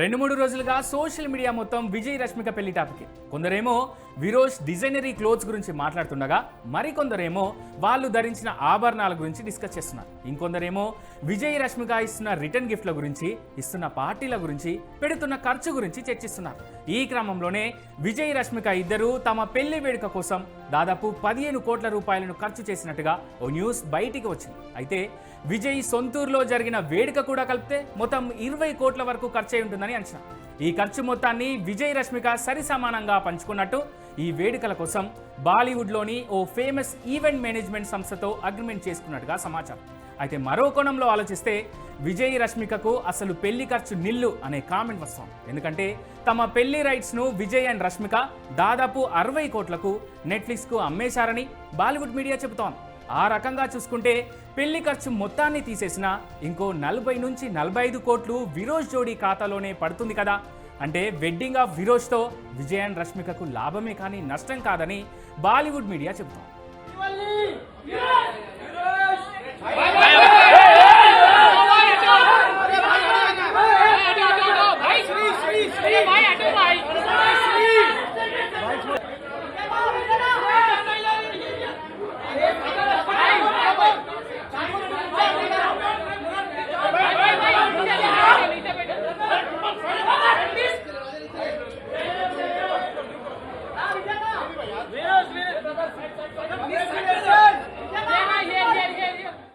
రెండు మూడు రోజులుగా సోషల్ మీడియా మొత్తం విజయ్ రష్మిక పెళ్లి టాపిక్. కొందరేమో విరోష్ డిజైనరీ క్లోత్స్ గురించి మాట్లాడుతుండగా మరికొందరేమో వాళ్ళు ధరించిన ఆభరణాల గురించి డిస్కస్ చేస్తున్నారు. ఇంకొందరేమో విజయ్ రష్మిక ఇస్తున్న రిటర్న్ గిఫ్ట్ల గురించి, ఇస్తున్న పార్టీల గురించి, పెడుతున్న ఖర్చు గురించి చర్చిస్తున్నారు. ఈ క్రమంలోనే విజయ్ రష్మిక ఇద్దరు తమ పెళ్లి వేడుక కోసం దాదాపు 15 కోట్ల రూపాయలను ఖర్చు చేసినట్టుగా ఓ న్యూస్ బయటికి వచ్చింది. అయితే విజయ్ సొంతూరులో జరిగిన వేడుక కూడా కలిపితే మొత్తం 20 కోట్ల వరకు ఖర్చు అయి ఉంటుందని అంచనా. ఈ ఖర్చు మొత్తాన్ని విజయ్ రష్మిక సరిసమానంగా పంచుకున్నట్టు ఈ వేడుకల కోసం బాలీవుడ్లోని ఓ ఫేమస్ ఈవెంట్ మేనేజ్మెంట్ సంస్థతో అగ్రిమెంట్ చేసుకున్నట్టుగా సమాచారం. అయితే మరో కోణంలో ఆలోచిస్తే విజయ్ రష్మికకు అసలు పెళ్లి ఖర్చు నిల్లు అనే కామెంట్ వస్తాం. ఎందుకంటే తమ పెళ్లి రైట్స్ను విజయ్ అండ్ రష్మిక దాదాపు 60 కోట్లకు నెట్ఫ్లిక్స్కు అమ్మేశారని బాలీవుడ్ మీడియా చెబుతోంది. ఆ రకంగా చూసుకుంటే పెళ్లి ఖర్చు మొత్తాన్ని తీసేసిన ఇంకో 40 నుంచి 45 కోట్లు విరోష్ జోడీ ఖాతాలోనే పడుతుంది కదా. అంటే వెడ్డింగ్ ఆఫ్ విరోష్తో విజయ్ అండ్ రష్మికకు లాభమే కానీ నష్టం కాదని బాలీవుడ్ మీడియా చెబుతోంది.